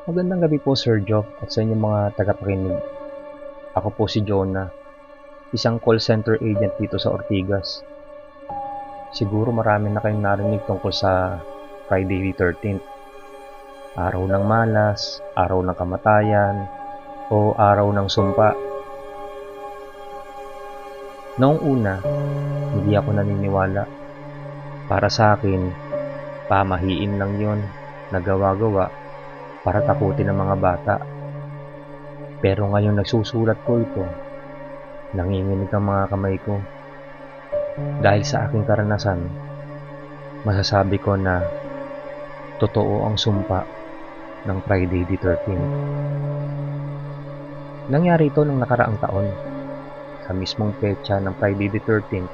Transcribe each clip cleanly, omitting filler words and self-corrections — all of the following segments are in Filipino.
Magandang gabi po, Sir Joe, at sa inyong mga tagapakinig. Ako po si Jonah, isang call center agent dito sa Ortigas. Siguro marami na kayong narinig tungkol sa Friday the 13th. Araw ng malas, araw ng kamatayan, o araw ng sumpa. Noong una, hindi ako naniniwala. Para sa akin, pamahiin lang yon na gawa-gawa para takutin ang mga bata. Pero ngayon nagsusulat ko ito, nanginginig ang mga kamay ko. Dahil sa aking karanasan, masasabi ko na totoo ang sumpa ng Friday the 13th. Nangyari ito nung nakaraang taon. Sa mismong petsa ng Friday the 13th,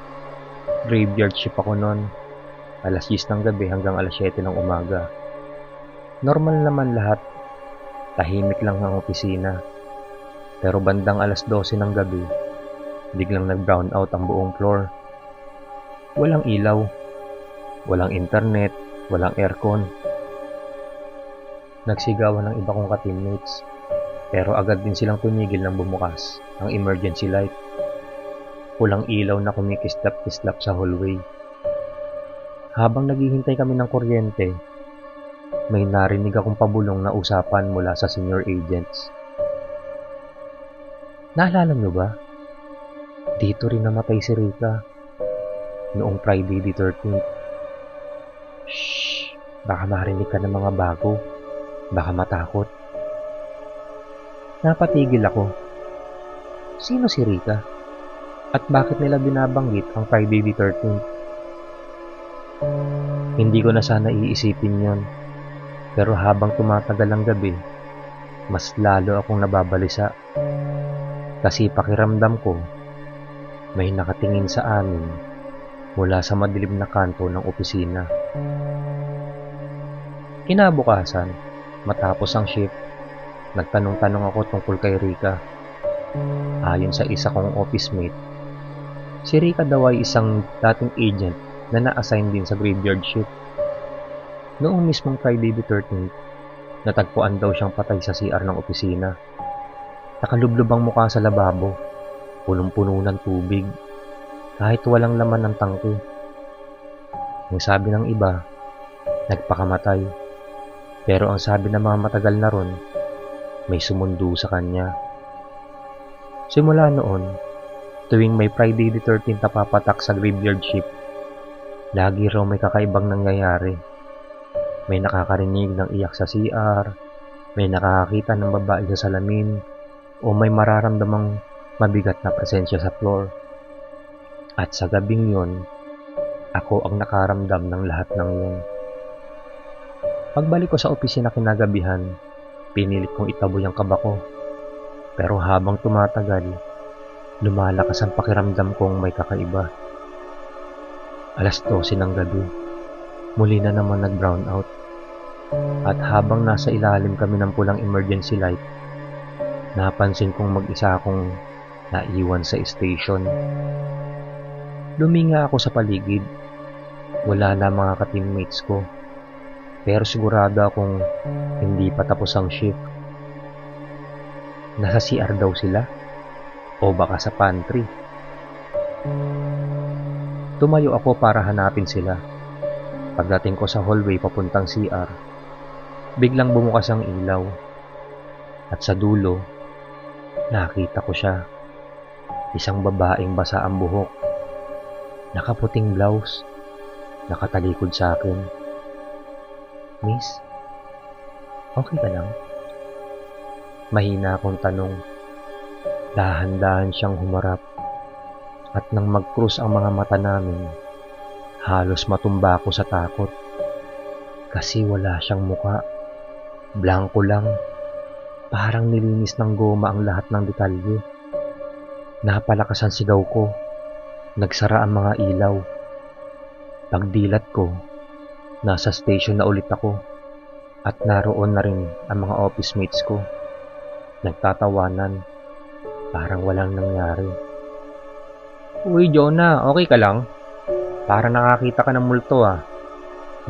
graveyard shift ako noon. Alas 10 ng gabi hanggang alas 7 ng umaga. Normal naman lahat. Tahimik lang ang opisina. Pero bandang alas 12 ng gabi, biglang nag-brown out ang buong floor. Walang ilaw, walang internet, walang aircon. Nagsigawan ng iba kong ka-teammates, pero agad din silang tumigil nang bumukas ang emergency light. Pulang ilaw na kumikislap-kislap sa hallway. Habang naghihintay kami ng kuryente, may narinig akong pabulong na usapan mula sa senior agents. Naalala nyo ba? Dito rin namatay si Rika noong Friday the 13th. Shhh! Baka marinig ka ng mga bago. Baka matakot. Napatigil ako. Sino si Rika? At bakit nila binabanggit ang Friday the 13th? Hindi ko na sana iisipin yon. Pero habang tumatagal ang gabi, mas lalo akong nababalisa. Kasi pakiramdam ko, may nakatingin sa amin mula sa madilim na kanto ng opisina. Kinabukasan, matapos ang shift, nagtanong-tanong ako tungkol kay Rika. Ayon sa isa kong office mate, si Rika daw ay isang dating agent na na-assign din sa graveyard shift. Noong mismong Friday the 13th, natagpuan daw siyang patay sa CR ng opisina. Nakalublob ang mukha sa lababo, punong-puno ng tubig, kahit walang laman ng tangke. Ang sabi ng iba, nagpakamatay. Pero ang sabi ng mga matagal na ron, may sumundo sa kanya. Simula noon, tuwing may Friday the 13th na papatak sa graveyard shift, lagi raw may kakaibang nangyayari. May nakakarinig ng iyak sa CR, may nakakakita ng babae sa salamin, o may mararamdamang mabigat na presensya sa floor. At sa gabing yon, ako ang nakaramdam ng lahat ng yon. Pagbalik ko sa opisina kinagabihan, pinilit kong itaboy ang kaba ko. Pero habang tumatagal, lumalakas ang pakiramdam kong may kakaiba. Alas 12 ng gabi, muli na naman nag-brown out. At habang nasa ilalim kami ng pulang emergency light, napansin kong mag-isa akong naiwan sa station. Luminga ako sa paligid. Wala na mga ka-teammates ko. Pero sigurado akong hindi pa tapos ang shift. Nasa CR daw sila? O baka sa pantry? Tumayo ako para hanapin sila. Pagdating ko sa hallway papuntang CR, biglang bumukas ang ilaw. At sa dulo, nakita ko siya. Isang babaeng basa ang buhok. Nakaputing blouse. Nakatalikod sa akin. Miss, okay ka lang? Mahina akong tanong. Dahan-dahan siyang humarap. At nang mag-cross ang mga mata namin, halos matumba ako sa takot. Kasi wala siyang muka. Blanko lang. Parang nilinis ng goma ang lahat ng detalye. Napalakas ang sigaw ko. Nagsara ang mga ilaw. Pagdilat ko, nasa station na ulit ako. At naroon na rin ang mga office mates ko. Nagtatawanan. Parang walang nangyari. Uy, Jonah, okay ka lang? Parang nakakita ka ng multo ah.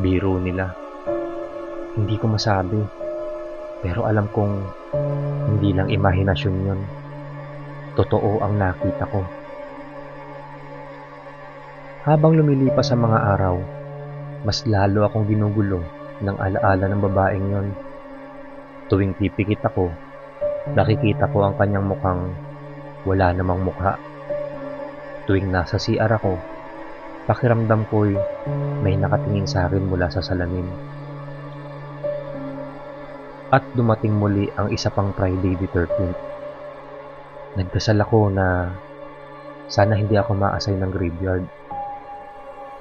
Biro nila. Hindi ko masabi. Pero alam kong hindi lang imahinasyon yun. Totoo ang nakita ko. Habang lumilipas ang mga araw, mas lalo akong ginugulo ng alaala ng babaeng yon. Tuwing pipikit ako, nakikita ko ang kanyang mukhang wala namang mukha. Tuwing nasa CR ako, pakiramdam ko'y may nakatingin sa akin mula sa salamin. At dumating muli ang isa pang Friday the 13th. Nagdasal ako na sana hindi ako ma-assign ng graveyard.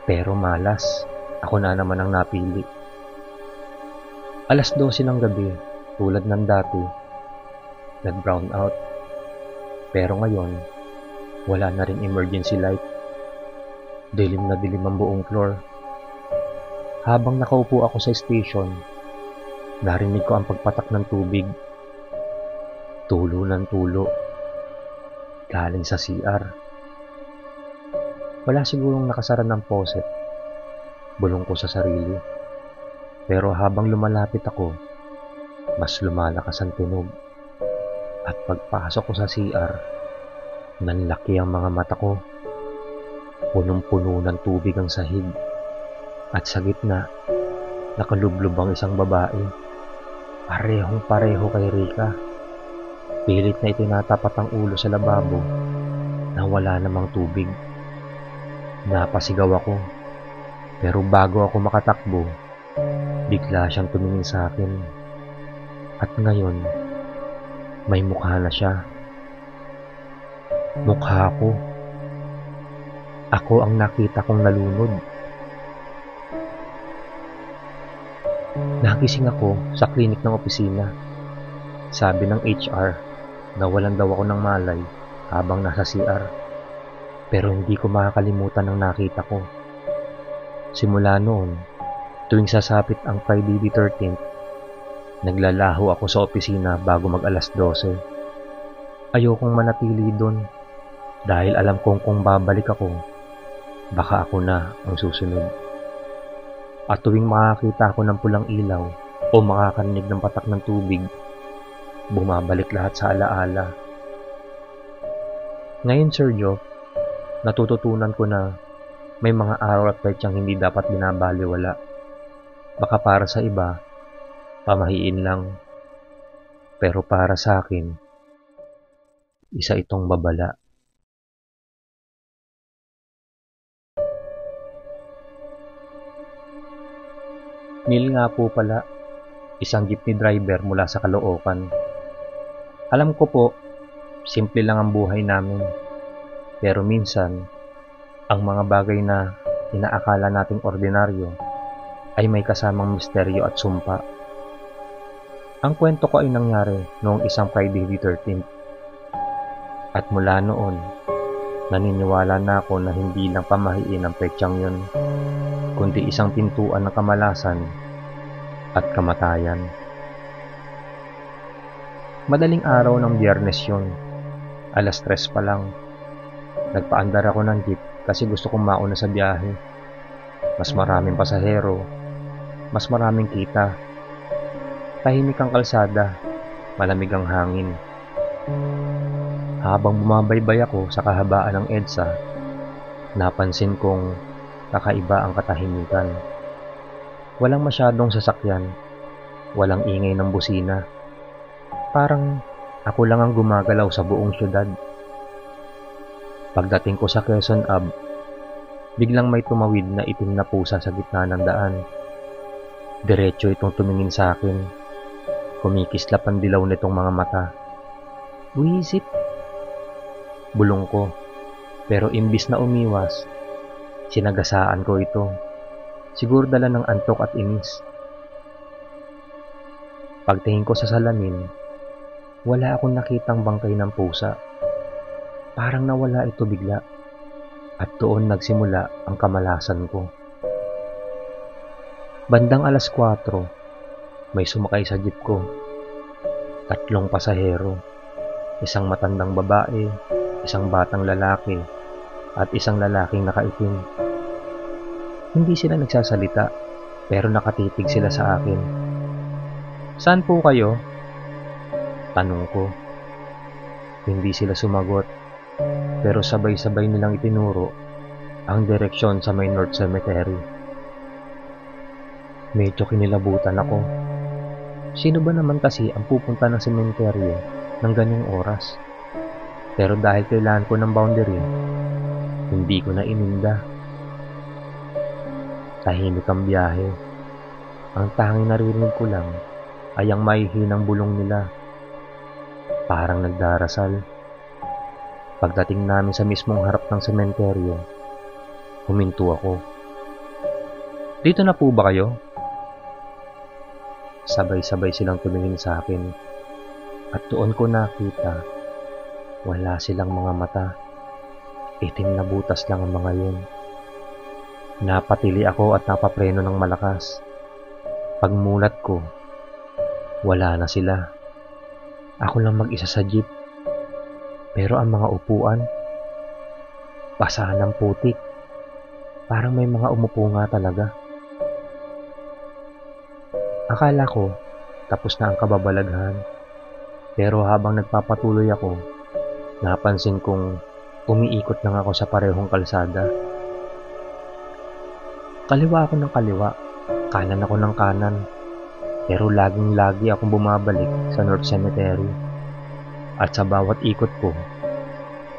Pero malas, ako na naman ang napili. Alas 12 ng gabi, tulad ng dati, nag-brown out. Pero ngayon, wala na ring emergency light. Dilim na dilim ang buong floor. Habang nakaupo ako sa station, narinig ko ang pagpatak ng tubig. Tulo ng tulo. Galing sa CR. Wala sigurong nakasara ng faucet. Bulong ko sa sarili. Pero habang lumalapit ako, mas lumalakas ang tunog. At pagpasok ko sa CR, nanlaki ang mga mata ko. Punong-puno ng tubig ang sahig. At sa gitna, nakalublob ang isang babae. Parehong-pareho kay Rika. Pilit na itinatapat ang ulo sa lababo na wala namang tubig. Napasigaw ako. Pero bago ako makatakbo, bigla siyang tumingin sa akin. At ngayon, may mukha na siya. Mukha ko. Ako ang nakita kong nalunod. Nagising ako sa klinik ng opisina. Sabi ng HR, nawalan daw ako ng malay habang nasa CR. Pero hindi ko makakalimutan ang nakita ko. Simula noon, tuwing sasapit ang Friday the 13th, naglalaho ako sa opisina bago mag alas 12. Ayokong manatili doon dahil alam kong kung babalik ako, baka ako na ang susunod. At tuwing makakita ako ng pulang ilaw o makakarinig ng patak ng tubig, bumabalik lahat sa alaala. Ngayon, Sir Joe, natututunan ko na may mga araw at petsang hindi dapat binabaliwala. Baka para sa iba, pamahiin lang. Pero para sa akin, isa itong babala. Neil nga po pala, isang jeepney driver mula sa Caloocan. Alam ko po, simple lang ang buhay namin. Pero minsan, ang mga bagay na inaakala nating ordinaryo ay may kasamang misteryo at sumpa. Ang kwento ko ay nangyari noong isang Friday the 13th. At mula noon, naniniwala na ako na hindi lang pamahiin ang petsang yun, kundi isang pintuan ng kamalasan at kamatayan. Madaling araw ng Biyernes yun. Alas 3 pa lang. Nagpaandar ako ng jeep kasi gusto kong mauna sa biyahe. Mas maraming pasahero, mas maraming kita. Tahimik ang kalsada, malamig ang hangin. Habang bumabaybay ako sa kahabaan ng EDSA, napansin kong kakaiba ang katahimikan. Walang masyadong sasakyan, walang ingay ng busina. Parang ako lang ang gumagalaw sa buong syudad. Pagdating ko sa Quezon Ave, biglang may tumawid na itim na pusa sa gitna ng daan. Diretso itong tumingin sa akin. Kumikislap ang dilaw nitong mga mata. Buwisit! Bulong ko. Pero imbis na umiwas, sinagasaan ko ito. Siguro dala ng antok at inis. Pagtingin ko sa salamin, wala akong nakitang bangkay ng pusa. Parang nawala ito bigla. At doon nagsimula ang kamalasan ko. Bandang alas 4, may sumakay sa jeep ko. 3 pasahero. Isang matandang babae, isang batang lalaki, at isang lalaking nakaitim. Hindi sila nagsasalita, pero nakatitig sila sa akin. Saan po kayo? Tanong ko. Hindi sila sumagot, pero sabay-sabay nilang itinuro ang direksyon sa may North Cemetery. Medyo kinilabutan ako. Sino ba naman kasi ang pupunta ng sementeryo ng ganyang oras? Pero dahil kailangan ko ng boundary, hindi ko na ininda. Tahimik ang biyahe. Ang tanging naririnig ko lang ay ang mahihinang bulong nila. Parang nagdarasal. Pagdating namin sa mismong harap ng sementeryo, huminto ako. Dito na po ba kayo? Sabay-sabay silang tumingin sa akin at doon ko nakita wala silang mga mata. Itim na butas lang ang mga yun. Napatili ako at napapreno ng malakas. Pagmulat ko, wala na sila. Ako lang mag-isa sa jeep. Pero ang mga upuan, basahan ng putik. Parang may mga umupo nga talaga. Akala ko, tapos na ang kababalaghan. Pero habang nagpapatuloy ako, napansin kong umiikot lang ako sa parehong kalsada. Kaliwa ako ng kaliwa, kanan ako ng kanan. Pero laging-lagi akong bumabalik sa North Cemetery. At sa bawat ikot ko,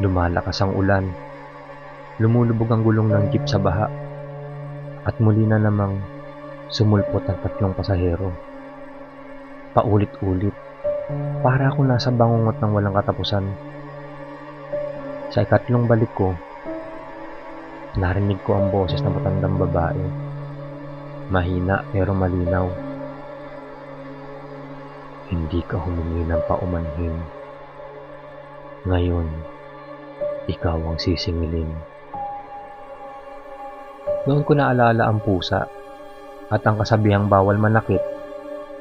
lumalakas ang ulan. Lumulubog ang gulong ng jeep sa baha. At muli na namang sumulpot ang 3 pasahero. Paulit-ulit, para ako nasa bangungot ng walang katapusan. Sa ikatlong balik ko, narinig ko ang boses ng matandang babae. Mahina pero malinaw. Hindi ka humingi ng paumanhin. Ngayon, ikaw ang sisingilin. Noon ko naalala ang pusa at ang kasabihang bawal manakit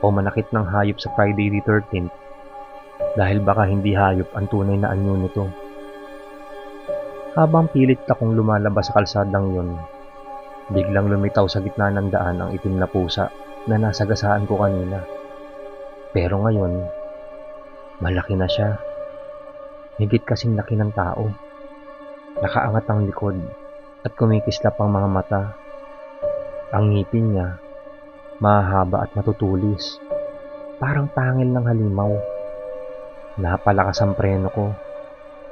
o manakit ng hayop sa Friday the 13th dahil baka hindi hayop ang tunay na anyo nito. Habang pilit akong lumalabas sa kalsadang yun, biglang lumitaw sa gitna ng daan ang itim na pusa na nasagasaan ko kanina. Pero ngayon, malaki na siya. Higit kasing laki ng tao. Nakaangat ang likod at kumikislap ang mga mata. Ang ngipin niya, mahaba at matutulis. Parang pangil ng halimaw. Napalakas ang preno ko.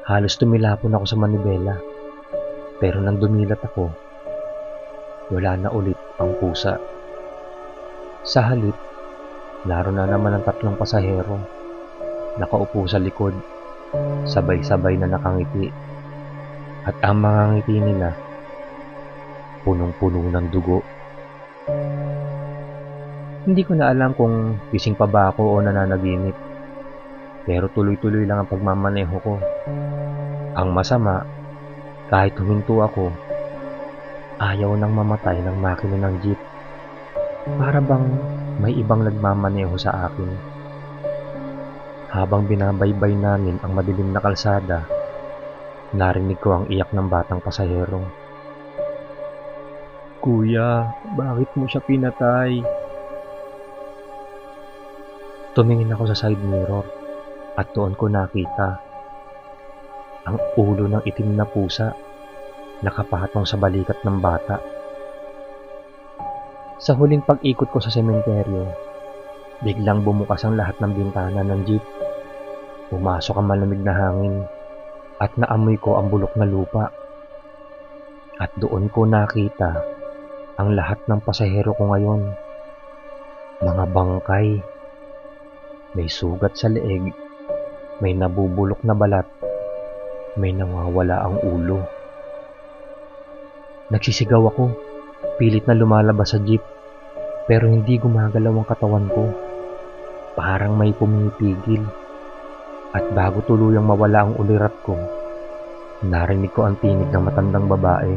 Halos tumilapon ako sa manibela. Pero nang dumilat ako, wala na ulit ang pusa. Sa halip, naroon na naman ang 3 pasahero. Nakaupo sa likod, sabay-sabay na nakangiti. At ang mga ngiti nila, punong-puno ng dugo. Hindi ko na alam kung gising pa ba ako o nananaginip. Pero tuloy-tuloy lang ang pagmamaneho ko. Ang masama, kahit huminto ako, ayaw nang mamatay ng makina ng jeep. Para bang may ibang nagmamaneho sa akin. Habang binabaybay namin ang madilim na kalsada, narinig ko ang iyak ng batang pasahero. Kuya, bakit mo siya pinatay? Tumingin ako sa side mirror at doon ko nakita ang ulo ng itim na pusa nakapatong sa balikat ng bata. Sa huling pag-ikot ko sa sementeryo, biglang bumukas ang lahat ng bintana ng jeep. Pumasok ang malamig na hangin at naamoy ko ang bulok na lupa. At doon ko nakita ang lahat ng pasahero ko ngayon. Mga bangkay. May sugat sa leeg, may nabubulok na balat, may nawawala ang ulo. Nagsisigaw ako, pilit na lumalabas sa jeep, pero hindi gumagalaw ang katawan ko. Parang may pumipigil. At bago tuluyang mawala ang ulirat ko, narinig ko ang tinig ng matandang babae.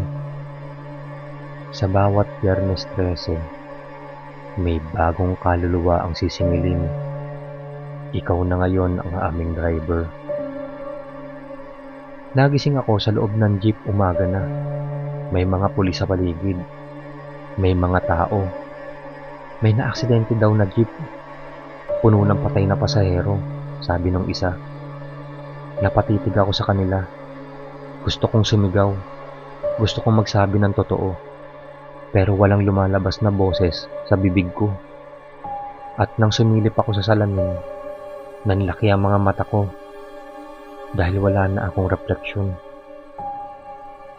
Sa bawat Biyernes 13, may bagong kaluluwa ang sisingilin. Ikaw na ngayon ang aming driver. Nagising ako sa loob ng jeep umaga na. May mga pulis sa paligid. May mga tao. May naaksidente daw na jeep. Puno ng patay na pasahero. sabi nung isa. Napatitig ako sa kanila. Gusto kong sumigaw. Gusto kong magsabi ng totoo. Pero walang lumalabas na boses sa bibig ko. At nang sumilip ako sa salamin, nanlaki ang mga mata ko dahil wala na akong refleksyon.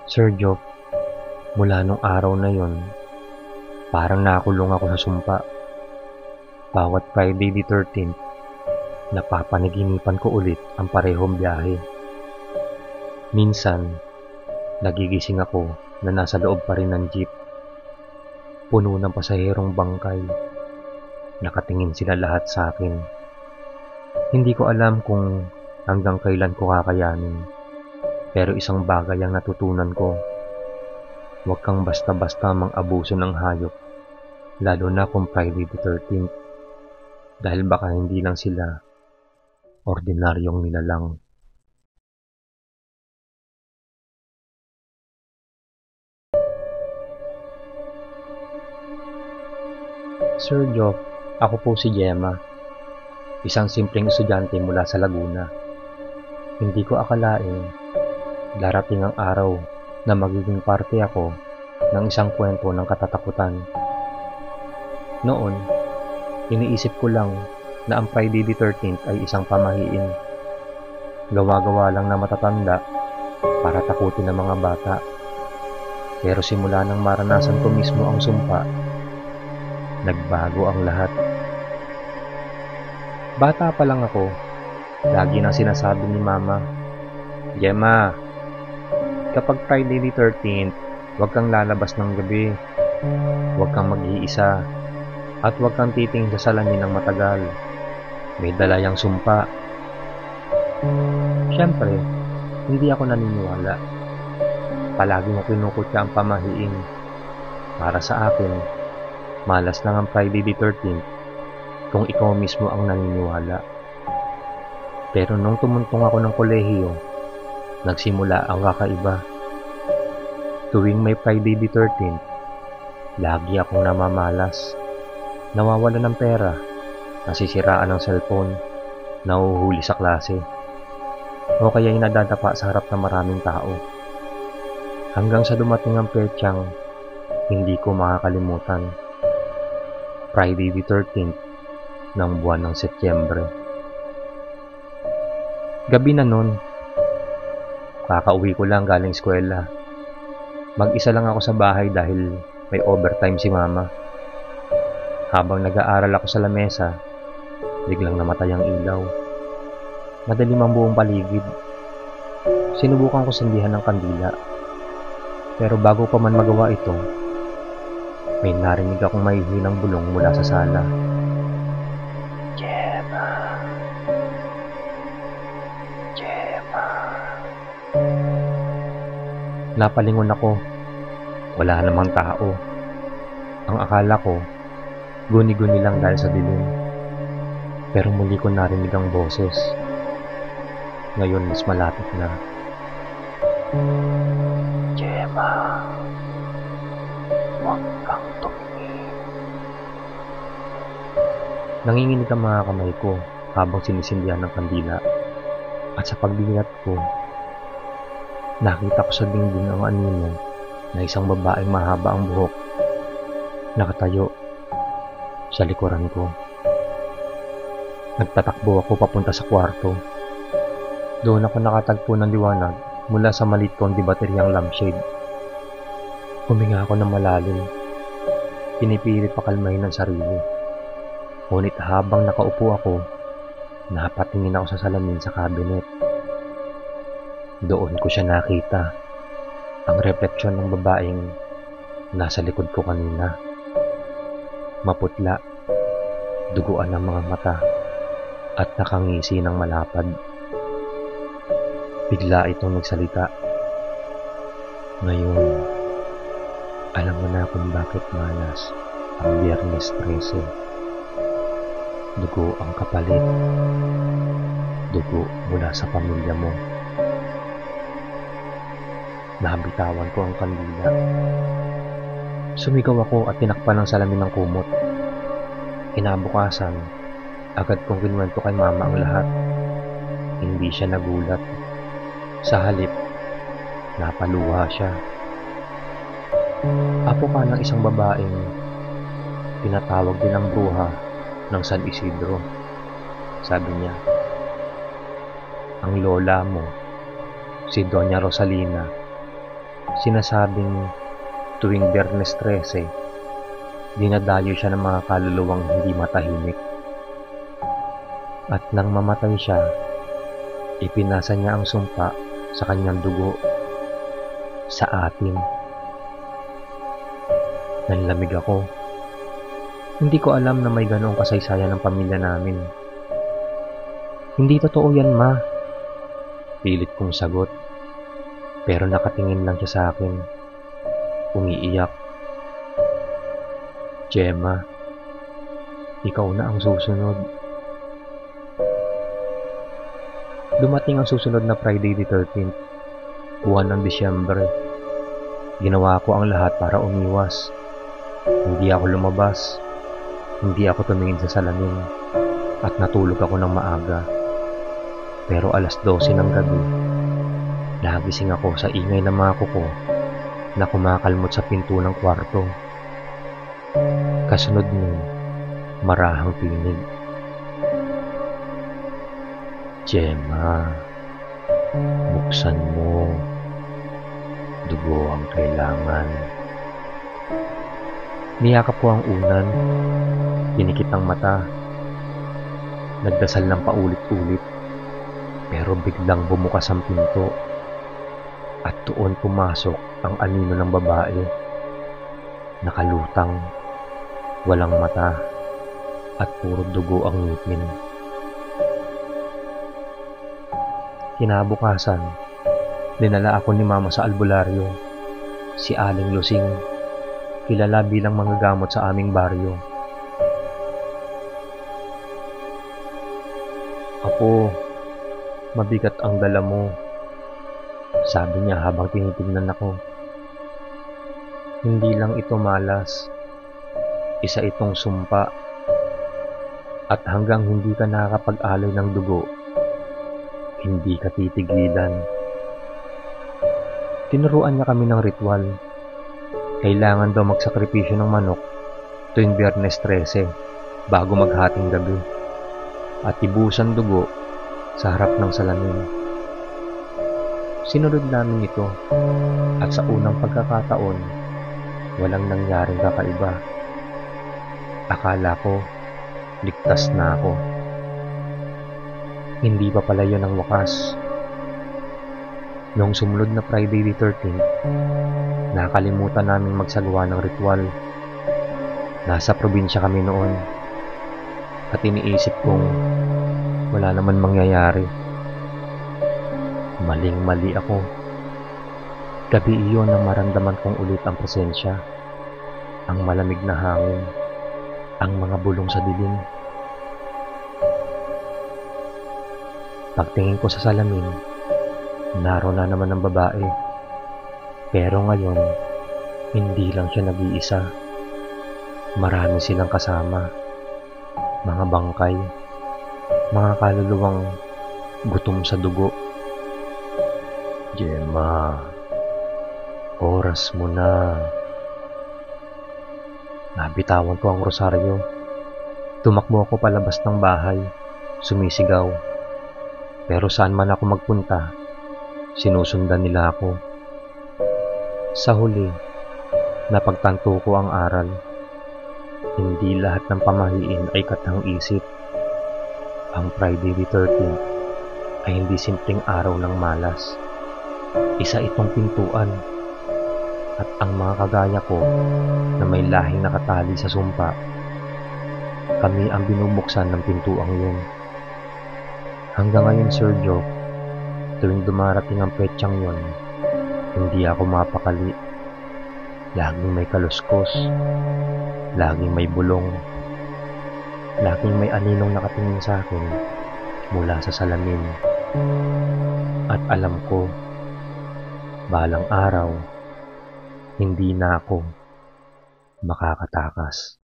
Sir Joe, mula nung araw na yon, parang nakulong ako sa sumpa. Bawat Friday the 13th, napapanaginipan ko ulit ang parehong biyahe. Minsan, nagigising ako na nasa loob pa rin ng jeep. Puno ng pasaherong bangkay. Nakatingin sila lahat sa akin. Hindi ko alam kung hanggang kailan ko kakayanin. Pero isang bagay ang natutunan ko. Huwag kang basta-basta mang-abuso ng hayop. Lalo na kung Friday the 13th. Dahil baka hindi lang sila ordinaryong nilalang. Sir Joe, ako po si Gemma, isang simpleng estudyante mula sa Laguna. Hindi ko akalain darating ang araw na magiging parte ako ng isang kwento ng katatakutan. Noon, iniisip ko lang na ang Friday the 13th ay isang pamahiin. Gawa-gawa lang na matatanda para takutin ng mga bata. Pero simula nang maranasan ko mismo ang sumpa, nagbago ang lahat. Bata pa lang ako, lagi nang sinasabi ni Mama, Gemma, kapag Friday the 13th, huwag kang lalabas ng gabi, huwag kang mag-iisa, at huwag kang titingin sa salamin ng matagal. May dala yang sumpa. Siyempre, hindi ako naniniwala. Palaging ako kinukutya ang pamahiin. Para sa akin, malas lang ang Friday the 13th kung ikaw mismo ang naniniwala. Pero nung tumuntong ako ng kolehiyo, nagsimula ang kakaiba. Tuwing may Friday the 13th, lagi akong namamalas. Nawawala ng pera, nasisiraan ng cellphone, nahuhuli sa klase, o kaya'y nadadapa sa harap ng maraming tao. Hanggang sa dumating ang petsang hindi ko makakalimutan. Friday the 13th ng buwan ng Setyembre. Gabi na nun, kakauwi ko lang galing eskwela. Mag-isa lang ako sa bahay dahil may overtime si Mama. Habang nag-aaral ako sa lamesa, biglang namatay ang ilaw. Madilim ang buong paligid. Sinubukan ko sindihan ng kandila. Pero bago pa man magawa ito, may narinig akong mahihinang bulong mula sa sala. Gemma. Gemma. Napalingon ako. Wala namang tao. Ang akala ko, guni-guni lang dahil sa dilim. Pero muli ko narinig ang boses. Ngayon mas malapit na. Gemma. Huwag kang tumingin. Nanginginig ang mga kamay ko habang sinisindihan ng kandila. At sa pagdilat ko, nakita ko sa dingding ang anino na isang babaeng mahaba ang buhok. Nakatayo sa likuran ko. Nagtatakbo ako papunta sa kwarto. Doon ako nakatagpo ng liwanag mula sa maliit kong di-bateryang lampshade. Huminga ako ng malalim. Pinipilit pakalmahin ang sarili. Ngunit habang nakaupo ako, napatingin ako sa salamin sa cabinet. Doon ko siya nakita. Ang refleksyon ng babaeng nasa likod ko kanina. Maputla, duguan ang mga mata, at nakangisi ng malapad. Bigla itong nagsalita. Ngayon, alam mo na kung bakit malas ang Biyernes 13. Dugo ang kapalit. Dugo mula sa pamilya mo. Nabitawan ko ang kandila. Sumigaw ako at tinakpan ng salamin ng kumot. Kinabukasan, agad kong kinuwento kay Mama ang lahat. Hindi siya nagulat. Sa halip, napaluha siya. Apo ka ng isang babaeng tinatawag din ang bruha ng San Isidro. Sabi niya, ang lola mo, si Doña Rosalina, sinasabing tuwing Biyernes 13, dinadayo siya ng mga kaluluwang hindi matahimik. At nang mamatay siya, ipinasa niya ang sumpa sa kanyang dugo sa atin. Nanlamig ako. Hindi ko alam na may ganoong kasaysayan ng pamilya namin. Hindi totoo yan, Ma. Pilit kong sagot. Pero nakatingin lang siya sa akin. Umiiyak. Gemma, ikaw na ang susunod. Dumating ang susunod na Friday the 13th, buwan ng Disyembre. Ginawa ko ang lahat para umiwas. Hindi ako lumabas. Hindi ako tumingin sa salamin. At natulog ako ng maaga. Pero alas 12 ng gabi, nagising ako sa ingay ng mga kuko na kumakalmot sa pinto ng kwarto. Kasunod nun, marahang tinig. Gemma, buksan mo. Dugo ang kailangan. Niyakap ko ang unan. Pinikit ang mata. Nagdasal ng paulit-ulit. Pero biglang bumukas ang pinto. At doon pumasok ang anino ng babae. Nakalutang. Walang mata. At puro dugo ang ngipin. Kinabukasan, dinala ako ni Mama sa albularyo. Si Aling Lusing, kilala bilang manggagamot sa aming baryo. Apo, mabigat ang dala mo, sabi niya habang tinitingnan ako. Hindi lang ito malas, isa itong sumpa. At hanggang hindi ka nakakapag-alay ng dugo, hindi ka titigilan. Tinuruan niya kami ng ritual. Kailangan daw magsakripisyo ng manok tuwing Biyernes 13 bago maghating gabi at ibusan dugo sa harap ng salamin. Sinunod namin ito at sa unang pagkakataon, walang nangyaring kakaiba. Akala ko, ligtas na ako. Hindi pa pala yun ang wakas. Noong sumunod na Friday the 13th, nakalimutan naming magsagawa ng ritual. Nasa probinsya kami noon at iniisip kong wala naman mangyayari. Maling-mali ako. Gabi iyon nang maramdaman kong ulit ang presensya, ang malamig na hangin, ang mga bulong sa dilim. Pagtingin ko sa salamin, naroon na naman ang babae. Pero ngayon, hindi lang siya nag-iisa. Marami silang kasama. Mga bangkay, mga kaluluwang gutom sa dugo. Gemma, oras mo na. Nabitawan ko ang rosaryo. Tumakbo ako palabas ng bahay, sumisigaw. Pero saan man ako magpunta, sinusundan nila ako. Sa huli, napagtanto ko ang aral. Hindi lahat ng pamahiin ay katang-isip. Ang Friday the 13th ay hindi simpleng araw ng malas. Isa itong pintuan. At ang mga kagaya ko na may lahing nakatali sa sumpa, kami ang binubuksan ng pintuang yun. Hanggang ngayon, Sir Joe, tuwing dumarating ang petsang yun, hindi ako mapakali. Laging may kaluskos, laging may bulong, laging may aninong nakatingin sa akin mula sa salamin. At alam ko, balang araw, hindi na ako makakatakas.